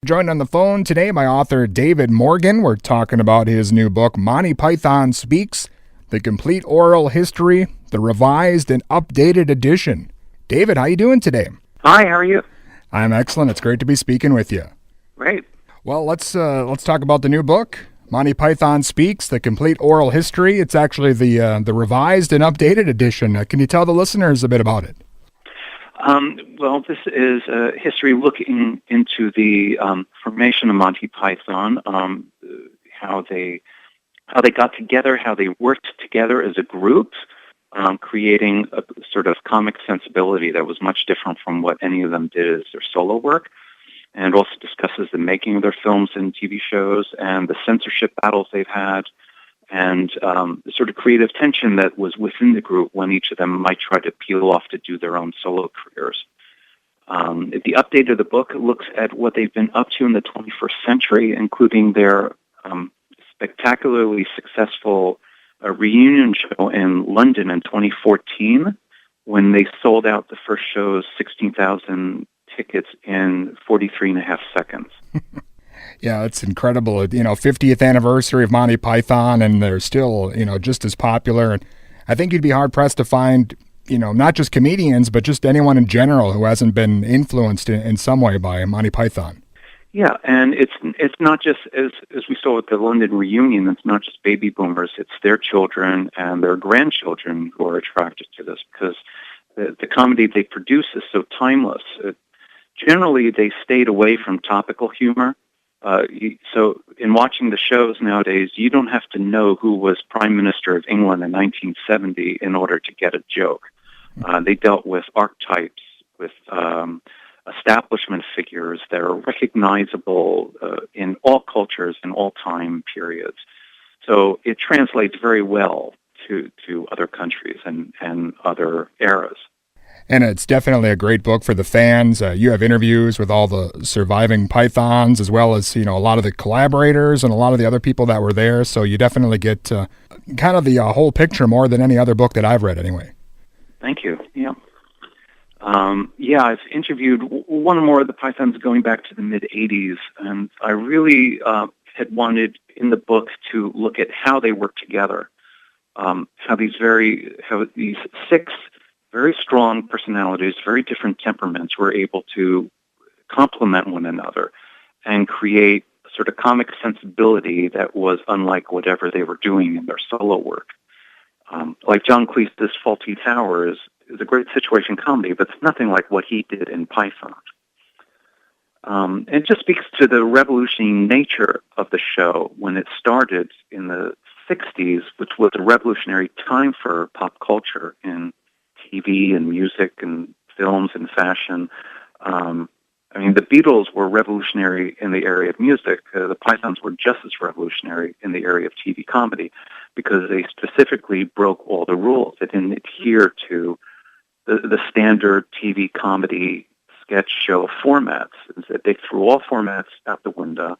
Joined on the phone today by author David Morgan. We're talking about his new book, Monty Python Speaks, the complete oral history, the revised and updated edition. David, how you doing today? Hi, how are you? I'm excellent. It's great to be speaking with you. Great. Well, let's talk about the new book, Monty Python Speaks, the complete oral history. It's actually the revised and updated edition. Can you tell the listeners a bit about it? Well, this is a history looking into the formation of Monty Python, how they got together, how they worked together as a group, creating a sort of comic sensibility that was much different from what any of them did as their solo work, and also discusses the making of their films and TV shows and the censorship battles they've had, and the sort of creative tension that was within the group when each of them might try to peel off to do their own solo careers. The update of the book looks at what they've been up to in the 21st century, including their spectacularly successful reunion show in London in 2014, when they sold out the first show's 16,000 tickets in 43 and a half seconds. Yeah, it's incredible. 50th anniversary of Monty Python, and they're still, just as popular. And I think you'd be hard-pressed to find, not just comedians, but just anyone in general who hasn't been influenced in some way by Monty Python. Yeah, and it's not just, as we saw with the London reunion, it's not just baby boomers, it's their children and their grandchildren who are attracted to this, because the comedy they produce is so timeless. Generally, they stayed away from topical humor. So in watching the shows nowadays, you don't have to know who was Prime Minister of England in 1970 in order to get a joke. They dealt with archetypes, with establishment figures that are recognizable in all cultures and all time periods. So it translates very well to other countries and other eras. And it's definitely a great book for the fans. You have interviews with all the surviving Pythons, as well as, a lot of the collaborators and a lot of the other people that were there. So you definitely get kind of the whole picture more than any other book that I've read anyway. Thank you. Yeah. I've interviewed one or more of the Pythons going back to the mid-'80s, and I really had wanted in the book to look at how they work together, how these six very strong personalities, very different temperaments, were able to complement one another and create a sort of comic sensibility that was unlike whatever they were doing in their solo work. Like John Cleese's Fawlty Towers is a great situation comedy, but it's nothing like what he did in Python. It just speaks to the revolutionary nature of the show when it started in the 60s, which was a revolutionary time for pop culture in TV and music and films and fashion. The Beatles were revolutionary in the area of music. The Pythons were just as revolutionary in the area of TV comedy because they specifically broke all the rules. They didn't adhere to the standard TV comedy sketch show formats. They threw all formats out the window.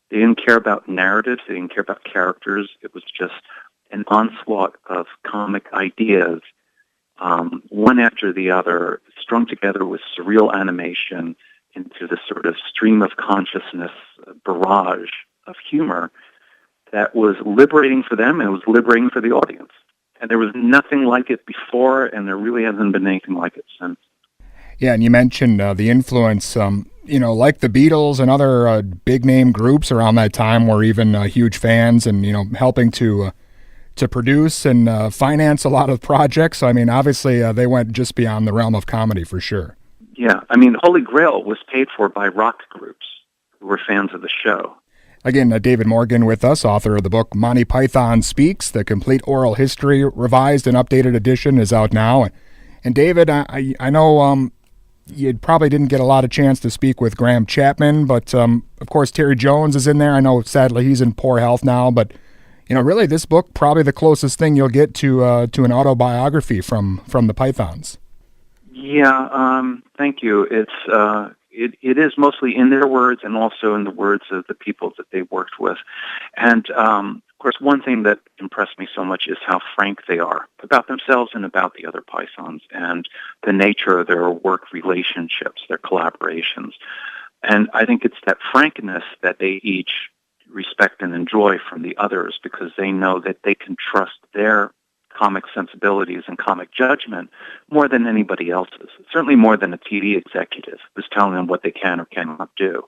They didn't care about narratives. They didn't care about characters. It was just an onslaught of comic ideas, one after the other, strung together with surreal animation into this sort of stream of consciousness barrage of humor that was liberating for them and was liberating for the audience. And there was nothing like it before, and there really hasn't been anything like it since. Yeah, and you mentioned the influence, like the Beatles and other big-name groups around that time were even huge fans and, helping to produce and finance a lot of projects. So, obviously they went just beyond the realm of comedy for sure. Yeah, Holy Grail was paid for by rock groups who were fans of the show. Again, David Morgan with us, author of the book Monty Python Speaks, the complete oral history, revised and updated edition is out now. And David, I know you probably didn't get a lot of chance to speak with Graham Chapman, but of course Terry Jones is in there. I know sadly he's in poor health now, but really this book probably the closest thing you'll get to an autobiography from the Pythons. Yeah, thank you. It is mostly in their words and also in the words of the people that they worked with. And, of course, one thing that impressed me so much is how frank they are about themselves and about the other Pythons and the nature of their work relationships, their collaborations. And I think it's that frankness that they each respect and enjoy from the others, because they know that they can trust their comic sensibilities and comic judgment more than anybody else's, certainly more than a TV executive who's telling them what they can or cannot do.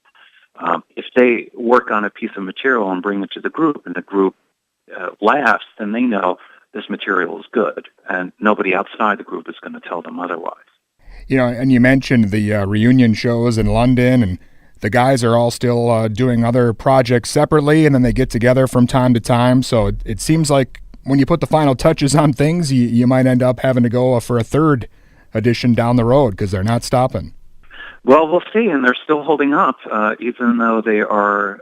If they work on a piece of material and bring it to the group, and the group laughs, then they know this material is good, and nobody outside the group is going to tell them otherwise. And you mentioned the reunion shows in London, and the guys are all still doing other projects separately, and then they get together from time to time. So it seems like when you put the final touches on things, you might end up having to go for a third edition down the road because they're not stopping. Well, we'll see, and they're still holding up, even though they are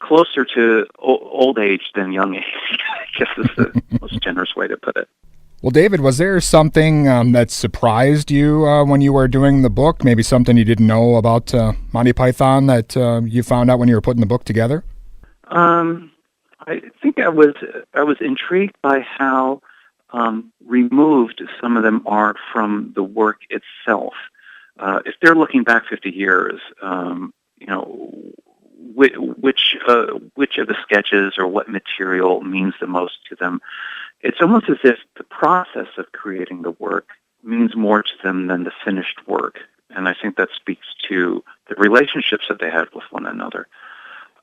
closer to old age than young age, I guess is the most generous way to put it. Well, David, was there something that surprised you when you were doing the book? Maybe something you didn't know about Monty Python that you found out when you were putting the book together? I think I was intrigued by how removed some of them are from the work itself. If they're looking back 50 years, which of the sketches or what material means the most to them, it's almost as if the process of creating the work means more to them than the finished work. And I think that speaks to the relationships that they had with one another.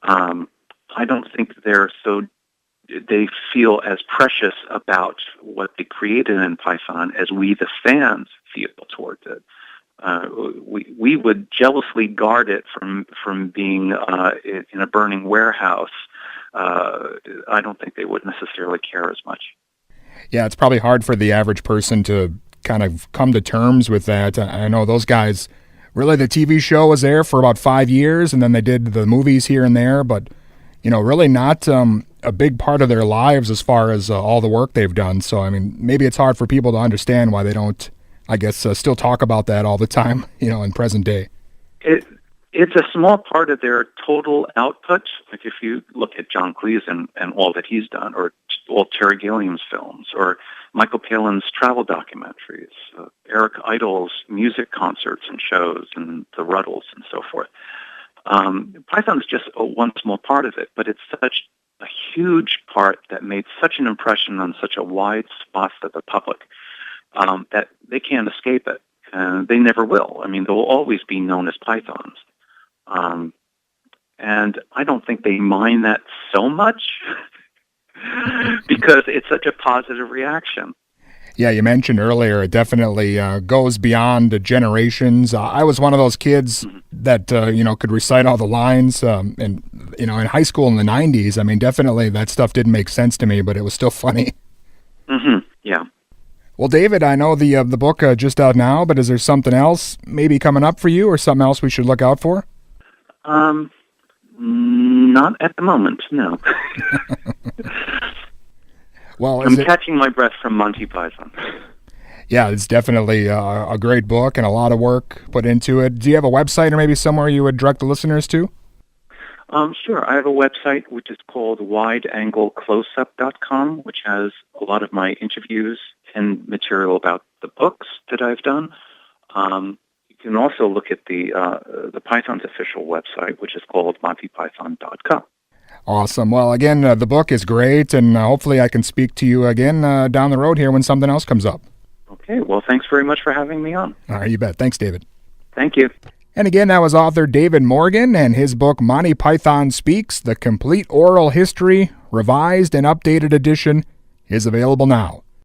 I don't think they feel as precious about what they created in Python as we, the fans, feel towards it. We would jealously guard it from being in a burning warehouse. I don't think they would necessarily care as much. Yeah, it's probably hard for the average person to kind of come to terms with that. I know those guys, really the TV show was there for about 5 years, and then they did the movies here and there, but really not a big part of their lives as far as all the work they've done. So, I mean, maybe it's hard for people to understand why they don't, I guess, still talk about that all the time, in present day. It's a small part of their total output. Like if you look at John Cleese and all that he's done, or all Terry Gilliam's films, or Michael Palin's travel documentaries, Eric Idle's music concerts and shows, and the Ruddles and so forth. Python's just one small part of it, but it's such a huge part that made such an impression on such a wide swath of the public that they can't escape it. And they never will. I mean, they'll always be known as Pythons. And I don't think they mind that so much because it's such a positive reaction. Yeah, you mentioned earlier, it definitely goes beyond the generations. I was one of those kids that, could recite all the lines. And, in high school in the 90s, I mean, definitely that stuff didn't make sense to me, but it was still funny. Mm-hmm. Yeah. Well, David, I know the book just out now, but is there something else maybe coming up for you, or something else we should look out for? Not at the moment, no. Well, I'm catching my breath from Monty Python. Yeah, it's definitely a great book and a lot of work put into it. Do you have a website or maybe somewhere you would direct the listeners to? Sure. I have a website which is called wideanglecloseup.com, which has a lot of my interviews and material about the books that I've done. You can also look at the Python's official website, which is called montypython.com. Awesome. Well, again, the book is great, and hopefully I can speak to you again down the road here when something else comes up. Okay. Well, thanks very much for having me on. All right, you bet. Thanks, David. Thank you. And again, that was author David Morgan, and his book Monty Python Speaks, The Complete Oral History, Revised and Updated Edition, is available now.